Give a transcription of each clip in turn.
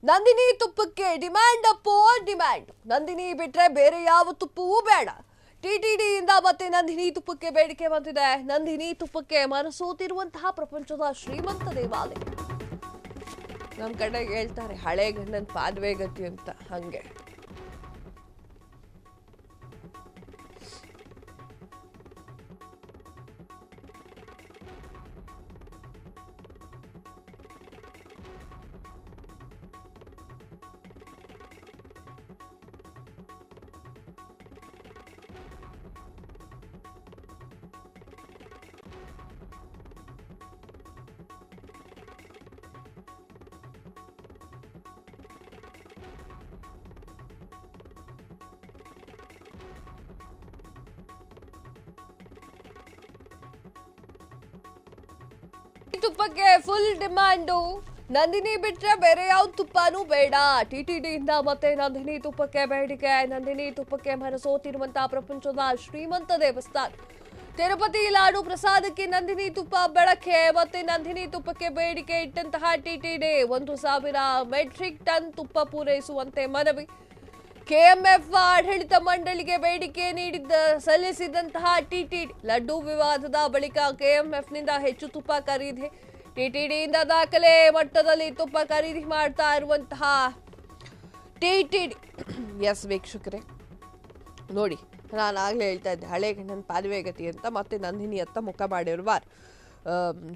ನಂದಿನಿ ತುಪ್ಪಕ್ಕೆ demand upon demand. Nandini ಬಿಟ್ರೆ ಬೇರೆ ಯಾವ ತುಪ್ಪವೂ ಬೇಡ. ಟಿಟಿಡಿಯಿಂದ ಮತ್ತೆ ನಂದಿನಿ ತುಪ್ಪಕ್ಕೆ ಬೇಡಿಕೆ ಬಂದಿದೆ. ನಂದಿನಿ ತುಪ್ಪಕ್ಕೆ ಮನಸೋತಿರುವಂತಹ ಪ್ರಪಂಚದ ಶ್ರೀಮಂತ ದೇವಾಲಯ. ನಮ್ಮ ಕಡೆ ಹೇಳ್ತಾರೆ ಹಳೆ ಗಂಡನ ಪಾದವೇ ಗತಿ ಅಂತ, ಹಂಗೆ ತುಪ್ಪಕ್ಕೆ ಫುಲ್ ಡಿಮ್ಯಾಂಡು. ನಂದಿನಿ ಬಿಟ್ರೆ ಬೇರೆ ಯಾವ ತುಪ್ಪನೂ ಬೇಡ. ಟಿಟಿಡಿಯಿಂದ ಮತ್ತೆ ನಂದಿನಿ ತುಪ್ಪಕ್ಕೆ ಬೇಡಿಕೆ. ನಂದಿನಿ ತುಪ್ಪಕ್ಕೆ ಮನಸೋತಿರುವಂತಹ ಪ್ರಪಂಚದ ಶ್ರೀಮಂತ ದೇವಸ್ಥಾನ ತಿರುಪತಿ ಲಾಡು ಪ್ರಸಾದಕ್ಕೆ ನಂದಿನಿ ತುಪ್ಪ ಬಳಕೆ. ಮತ್ತೆ ನಂದಿನಿ ತುಪ್ಪಕ್ಕೆ ಬೇಡಿಕೆ ಇಟ್ಟಂತಹ ಟಿಟಿಡಿ 1,000 ಮೆಟ್ರಿಕ್ ಟನ್ ತುಪ್ಪ ಪೂರೈಸುವಂತೆ ಮನವಿ. ಕೆಎಂಎಫ್ ಆಡಳಿತ ಮಂಡಳಿಗೆ ಬೇಡಿಕೆ ಸಲ್ಲಿಸಿದಂತಹ ಟಿಟಿಡಿ ಲಡ್ಡು ವಿವಾದದ ಬಳಿಕ ಕೆಎಂಎಫ್ನಿಂದ ಹೆಚ್ಚು ತುಪ್ಪ ಖರೀದಿ. ಟಿಟಿಡಿಯಿಂದ ದಾಖಲೆ ಮಟ್ಟದಲ್ಲಿ ತುಪ್ಪ ಖರೀದಿ ಮಾಡ್ತಾ ಇರುವಂತಹ ಟಿಟಿಡಿ. ಎಸ್ ವೀಕ್ಷಕರೇ ನೋಡಿ, ನಾನು ಆಗ್ಲೇ ಹೇಳ್ತಾ ಇದ್ದೆ ಹಳೆ ಗಂಡನ ಪಾದವೇ ಗತಿ ಅಂತ. ಮತ್ತೆ ನಂದಿನಿ ಅತ್ತ ಮುಖ ಮಾಡಿರುವ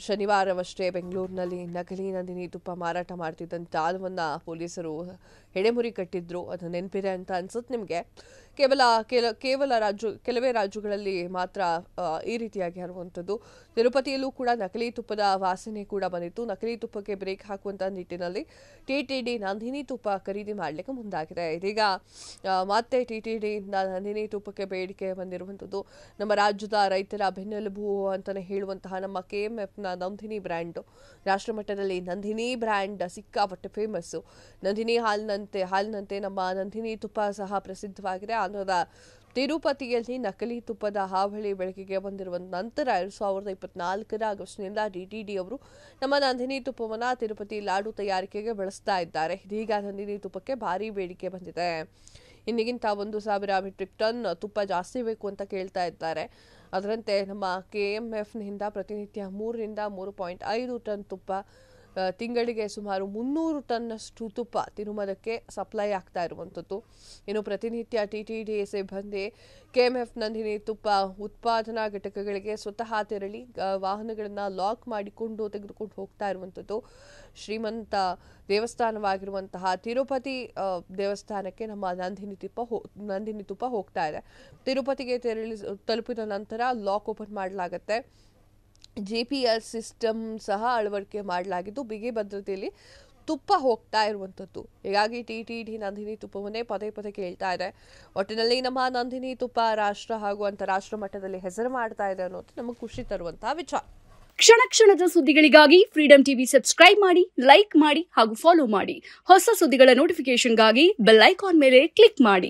ಶನಿವಾರವಷ್ಟೇ ಬೆಂಗಳೂರಿನಲ್ಲಿ ನಕಲಿ ನಂದಿನಿ ತುಪ್ಪ ಮಾರಾಟ ಮಾಡ್ತಿದ್ದಂಥ ಜಾಲವನ್ನು ಪೊಲೀಸರು ಎಡೆಮುರಿ ಕಟ್ಟಿದ್ರು. ಅದು ನೆನಪಿದೆ ಅಂತ ಅನ್ಸುತ್ತೆ ನಿಮಗೆ. ಕೆಲವೇ ರಾಜ್ಯಗಳಲ್ಲಿ ಮಾತ್ರ ಈ ರೀತಿಯಾಗಿ ಇರುವಂಥದ್ದು. ತಿರುಪತಿಯಲ್ಲೂ ಕೂಡ ನಕಲಿ ತುಪ್ಪದ ವಾಸನೆ ಕೂಡ ಬಂದಿತ್ತು. ನಕಲಿ ತುಪ್ಪಕ್ಕೆ ಬ್ರೇಕ್ ಹಾಕುವಂಥ ನಿಟ್ಟಿನಲ್ಲಿ ಟಿಟಿಡಿ ನಂದಿನಿ ತುಪ್ಪ ಖರೀದಿ ಮಾಡಲಿಕ್ಕೆ ಮುಂದಾಗಿದೆ. ಇದೀಗ ಮತ್ತೆ ಟಿಟಿಡಿಯಿಂದ ನಂದಿನಿ ತುಪ್ಪಕ್ಕೆ ಬೇಡಿಕೆ ಬಂದಿರುವಂಥದ್ದು. ನಮ್ಮ ರಾಜ್ಯದ ರೈತರ ಬೆನ್ನೆಲುಬು ಅಂತಲೇ ಹೇಳುವಂತಹ ನಮ್ಮ ಕೆಎಂಎಫ್ನ ನಂದಿನಿ ಬ್ರ್ಯಾಂಡು ರಾಷ್ಟ್ರಮಟ್ಟದಲ್ಲಿ ನಂದಿನಿ ಬ್ರ್ಯಾಂಡ್ ಸಿಕ್ಕಾಪಟ್ಟೆ ಫೇಮಸ್ಸು. ನಂದಿನಿ ಹಾಲಿನಂತೆ ನಮ್ಮ ನಂದಿನಿ ತುಪ್ಪ ಸಹ ಪ್ರಸಿದ್ಧವಾಗಿದೆ. ಆಂಧ್ರದ ತಿರುಪತಿಯಲ್ಲಿ ನಕಲಿ ತುಪ್ಪದ ಹಾವಳಿ ಬೆಳಕಿಗೆ ಬಂದಿರುವ ನಂತರ 2024 ಆಗಸ್ಟ್ನಿಂದ ಟಿಟಿಡಿ ಅವರು ನಮ್ಮ ನಂದಿನಿ ತುಪ್ಪವನ್ನು ತಿರುಪತಿ ಲಾಡು ತಯಾರಿಕೆಗೆ ಬಳಸ್ತಾ ಇದ್ದಾರೆ. ಇದೀಗ ನಂದಿನಿ ತುಪ್ಪಕ್ಕೆ ಭಾರಿ ಬೇಡಿಕೆ ಬಂದಿದೆ. ಇನ್ನಿಗಿಂತ 1,000 ಮೆಟ್ರಿಕ್ ಟನ್ ತುಪ್ಪ ಜಾಸ್ತಿ ಬೇಕು ಅಂತ ಕೇಳ್ತಾ ಇದ್ದಾರೆ. ಅದರಂತೆ ನಮ್ಮ ಕೆಎಂಎಫ್ನಿಂದ ಪ್ರತಿನಿತ್ಯ 3 ರಿಂದ 3.5 ಟನ್ ತುಪ್ಪ, ತಿಂಗಳಿಗೆ ಸುಮಾರು 300 ಟನ್ನಷ್ಟು ತುಪ್ಪ ತಿರುಮಲಕ್ಕೆ ಸಪ್ಲೈ ಆಗ್ತಾ ಇರುವಂಥದ್ದು. ಇನ್ನು ಪ್ರತಿನಿತ್ಯ ಟಿಟಿಡಿ ಸಿಬ್ಬಂದಿ ಕೆಎಂಎಫ್ ನಂದಿನಿ ತುಪ್ಪ ಉತ್ಪಾದನಾ ಘಟಕಗಳಿಗೆ ಸ್ವತಃ ತೆರಳಿ ವಾಹನಗಳನ್ನು ಲಾಕ್ ಮಾಡಿಕೊಂಡು ತೆಗೆದುಕೊಂಡು ಹೋಗ್ತಾ ಇರುವಂಥದ್ದು. ಶ್ರೀಮಂತ ದೇವಸ್ಥಾನವಾಗಿರುವಂತಹ ತಿರುಪತಿ ದೇವಸ್ಥಾನಕ್ಕೆ ನಮ್ಮ ನಂದಿನಿ ತುಪ್ಪ ಹೋಗ್ತಾ ಇದೆ. ತಿರುಪತಿಗೆ ತಲುಪಿದ ನಂತರ ಲಾಕ್ ಓಪನ್ ಮಾಡಲಾಗುತ್ತೆ. GPS ಸಿಸ್ಟಮ್ ಸಹ ಅಳವಡಿಕೆ ಮಾಡಲಾಗಿದ್ದು ಬಿಗಿ ಭದ್ರತೆಯಲ್ಲಿ ತುಪ್ಪ ಹೋಗ್ತಾ ಇರುವಂಥದ್ದು. ಹೀಗಾಗಿ ಟಿಟಿಡಿ ನಂದಿನಿ ತುಪ್ಪವನ್ನೇ ಪದೇ ಪದೇ ಕೇಳ್ತಾ ಇದೆ. ಒಟ್ಟಿನಲ್ಲಿ ನಮ್ಮ ನಂದಿನಿ ತುಪ್ಪ ರಾಷ್ಟ್ರ ಹಾಗೂ ಅಂತಾರಾಷ್ಟ್ರ ಮಟ್ಟದಲ್ಲಿ ಹೆಸರು ಮಾಡ್ತಾ ಇದೆ ಅನ್ನೋದು ನಮಗೆ ಖುಷಿ ತರುವಂತಹ ವಿಚಾರ. ಕ್ಷಣ ಕ್ಷಣದ ಸುದ್ದಿಗಳಿಗಾಗಿ ಫ್ರೀಡಂ ಟಿವಿ ಸಬ್ಸ್ಕ್ರೈಬ್ ಮಾಡಿ, ಲೈಕ್ ಮಾಡಿ ಹಾಗೂ ಫಾಲೋ ಮಾಡಿ. ಹೊಸ ಸುದ್ದಿಗಳ ನೋಟಿಫಿಕೇಶನ್ಗಾಗಿ ಬೆಲ್ ಐಕಾನ್ ಮೇಲೆ ಕ್ಲಿಕ್ ಮಾಡಿ.